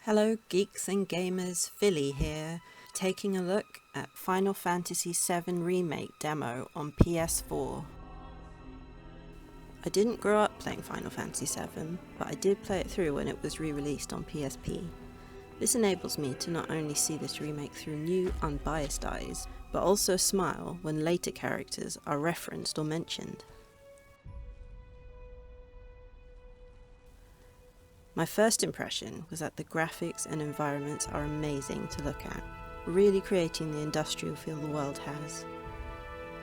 Hello geeks and gamers, Philly here, taking a look at Final Fantasy VII Remake Demo on PS4. I didn't grow up playing Final Fantasy VII, but I did play it through when it was re-released on PSP. This enables me to not only see this remake through new, unbiased eyes, but also smile when later characters are referenced or mentioned. My first impression was that the graphics and environments are amazing to look at, really creating the industrial feel the world has.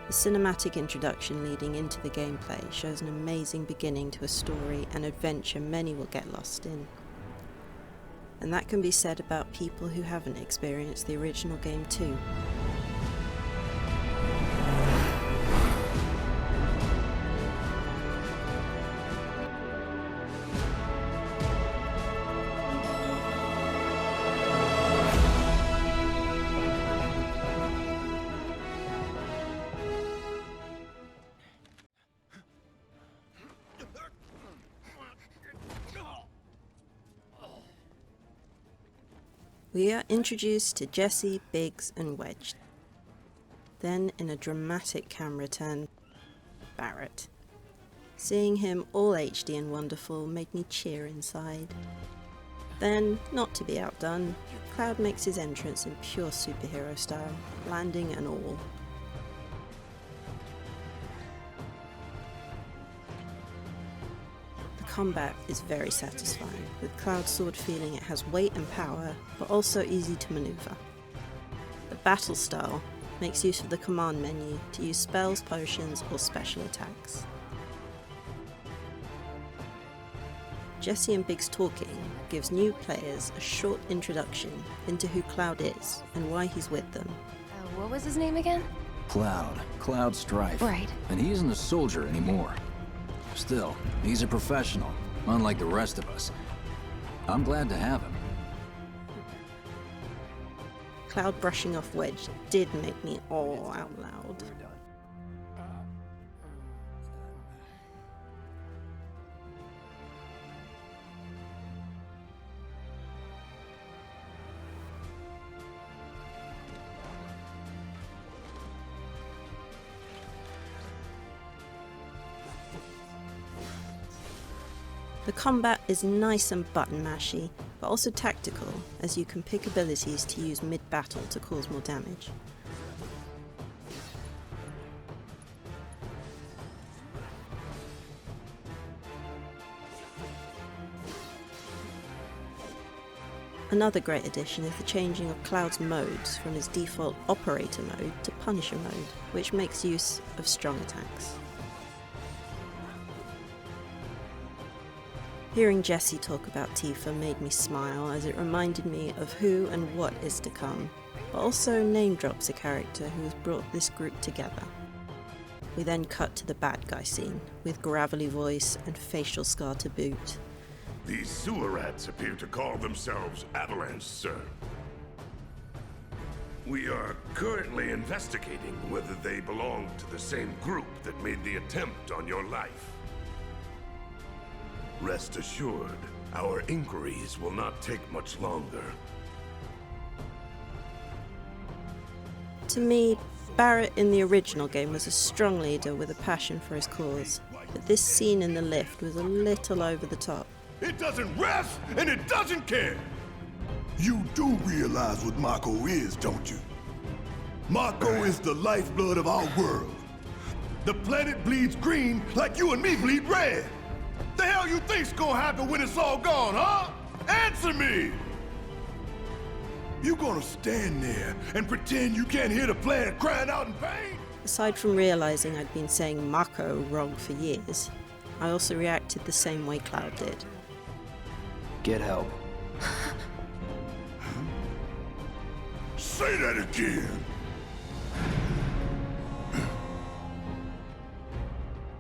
The cinematic introduction leading into the gameplay shows an amazing beginning to a story and adventure many will get lost in. And that can be said about people who haven't experienced the original game too. We are introduced to Jesse, Biggs and Wedge. Then, in a dramatic camera turn, Barrett. Seeing him all HD and wonderful made me cheer inside. Then, not to be outdone, Cloud makes his entrance in pure superhero style, landing and all. Combat is very satisfying, with Cloud's sword feeling it has weight and power, but also easy to maneuver. The battle style makes use of the command menu to use spells, potions, or special attacks. Jesse and Biggs talking gives new players a short introduction into who Cloud is and why he's with them. What was his name again? Cloud Strife. Right. And he isn't a soldier anymore. Still, he's a professional, unlike the rest of us. I'm glad to have him. Cloud brushing off Wedge did make me awe out loud. The combat is nice and button mashy, but also tactical, as you can pick abilities to use mid-battle to cause more damage. Another great addition is the changing of Cloud's modes from his default operator mode to Punisher mode, which makes use of strong attacks. Hearing Jesse talk about Tifa made me smile, as it reminded me of who and what is to come, but also name drops a character who has brought this group together. We then cut to the bad guy scene, with gravelly voice and facial scar to boot. These sewer rats appear to call themselves Avalanche, sir. We are currently investigating whether they belong to the same group that made the attempt on your life. Rest assured, our inquiries will not take much longer. To me, Barrett in the original game was a strong leader with a passion for his cause, but this scene in the lift was a little over the top. It doesn't rest, and it doesn't care! You do realize what Mako is, don't you? Mako is the lifeblood of our world. The planet bleeds green like you and me bleed red. The hell you think's gonna happen when it's all gone, huh? Answer me! You gonna stand there and pretend you can't hear the planet crying out in pain? Aside from realising I'd been saying Mako wrong for years, I also reacted the same way Cloud did. Get help. Say that again!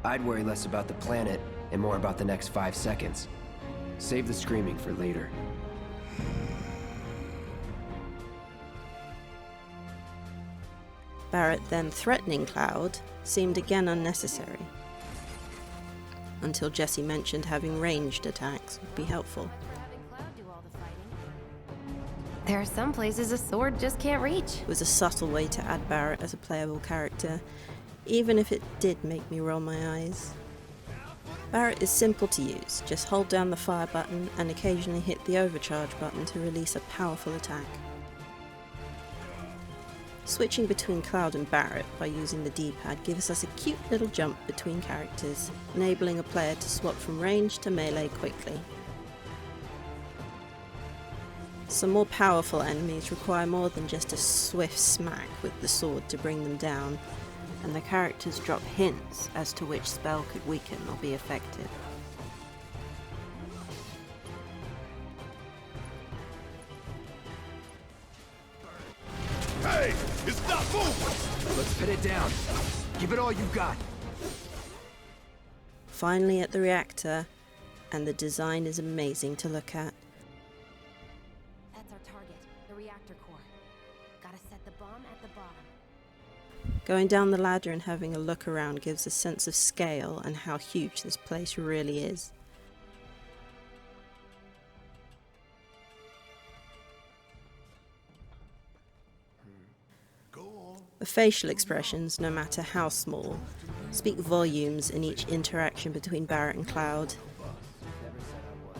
I'd worry less about the planet and more about the next 5 seconds. Save the screaming for later. Barrett then threatening Cloud seemed again unnecessary, until Jesse mentioned having ranged attacks would be helpful. Having Cloud do all the fighting. There are some places a sword just can't reach. It was a subtle way to add Barrett as a playable character, even if it did make me roll my eyes. Barrett is simple to use, just hold down the fire button and occasionally hit the overcharge button to release a powerful attack. Switching between Cloud and Barrett by using the D-pad gives us a cute little jump between characters, enabling a player to swap from range to melee quickly. Some more powerful enemies require more than just a swift smack with the sword to bring them down, and the characters drop hints as to which spell could weaken or be effective. Hey, it's not moving! Let's pin it down. Give it all you got. Finally at the reactor, and the design is amazing to look at. That's our target, the reactor core. Gotta set the bomb at the bottom. Going down the ladder and having a look around gives a sense of scale and how huge this place really is. The facial expressions, no matter how small, speak volumes in each interaction between Barrett and Cloud. Never said I was.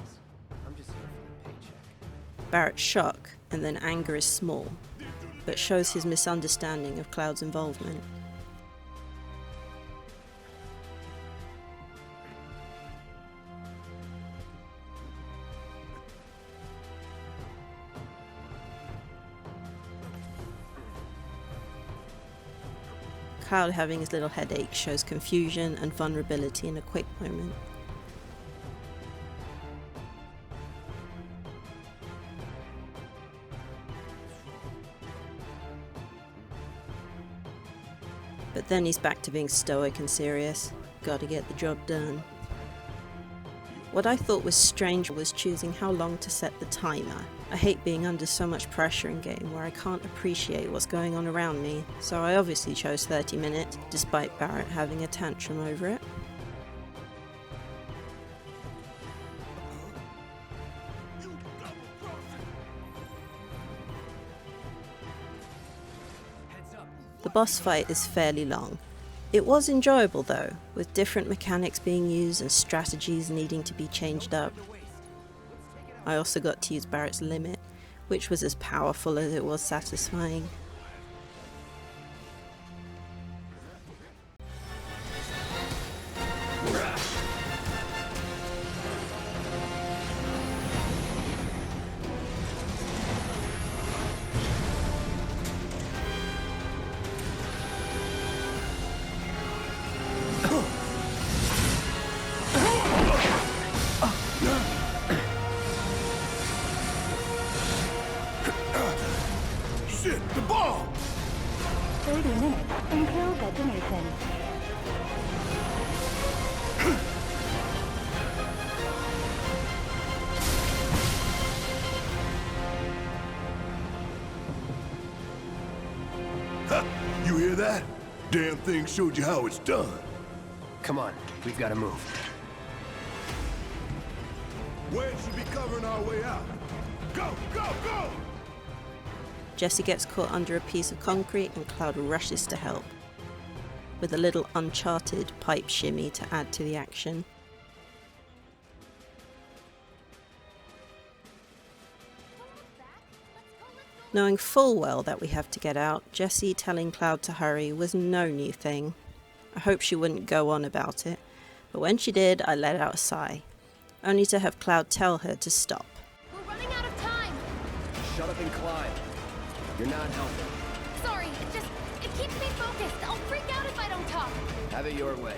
I'm just here for the paycheck. Barrett's shock and then anger is small, but shows his misunderstanding of Cloud's involvement. Cloud having his little headache shows confusion and vulnerability in a quick moment. But then he's back to being stoic and serious. Gotta get the job done. What I thought was strange was choosing how long to set the timer. I hate being under so much pressure in game where I can't appreciate what's going on around me, so I obviously chose 30 minutes, despite Barrett having a tantrum over it. The boss fight is fairly long. It was enjoyable though, with different mechanics being used and strategies needing to be changed up. I also got to use Barrett's limit, which was as powerful as it was satisfying. Shit, the bomb! 30 minutes until detonation. Ha! You hear that? Damn thing showed you how it's done. Come on, we've got to move. Wedge should be covering our way out. Go, go, go! Jesse gets caught under a piece of concrete and Cloud rushes to help, with a little Uncharted pipe shimmy to add to the action. Knowing full well that we have to get out, Jesse telling Cloud to hurry was no new thing. I hoped she wouldn't go on about it, but when she did, I let out a sigh, only to have Cloud tell her to stop. We're running out of time! Shut up and climb. You're not helping. Sorry, it keeps me focused. I'll freak out if I don't talk. Have it your way.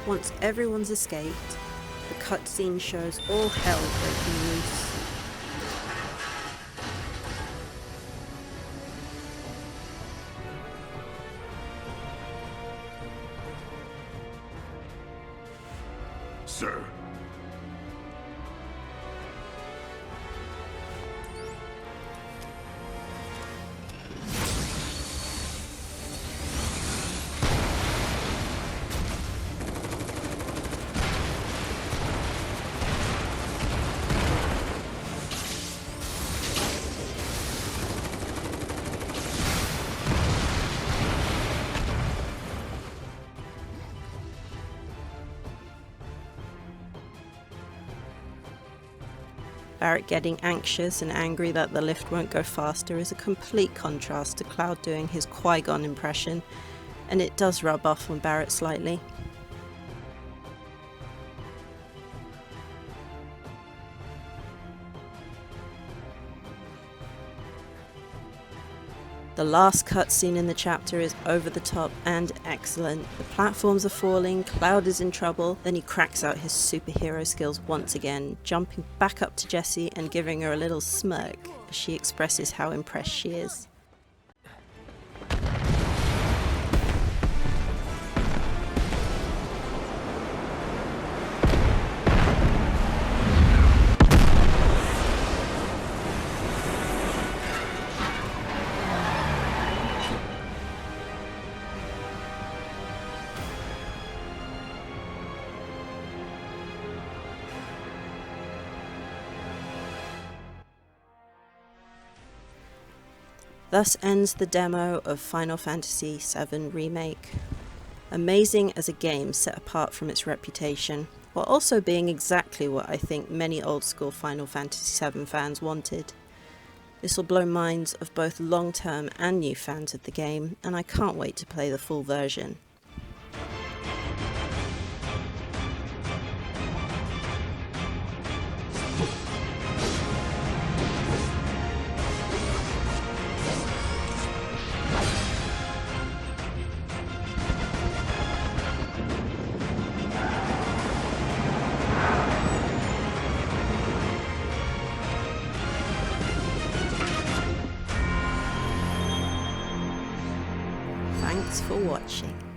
Once everyone's escaped, the cutscene shows all hell breaking loose. Sir. Barrett getting anxious and angry that the lift won't go faster is a complete contrast to Cloud doing his Qui-Gon impression, and it does rub off on Barrett slightly. The last cutscene in the chapter is over the top and excellent. The platforms are falling, Cloud is in trouble, then he cracks out his superhero skills once again, jumping back up to Jessie and giving her a little smirk as she expresses how impressed she is. Thus ends the demo of Final Fantasy VII Remake. Amazing as a game set apart from its reputation, while also being exactly what I think many old school Final Fantasy VII fans wanted. This will blow minds of both long-term and new fans of the game, and I can't wait to play the full version. Thanks for watching.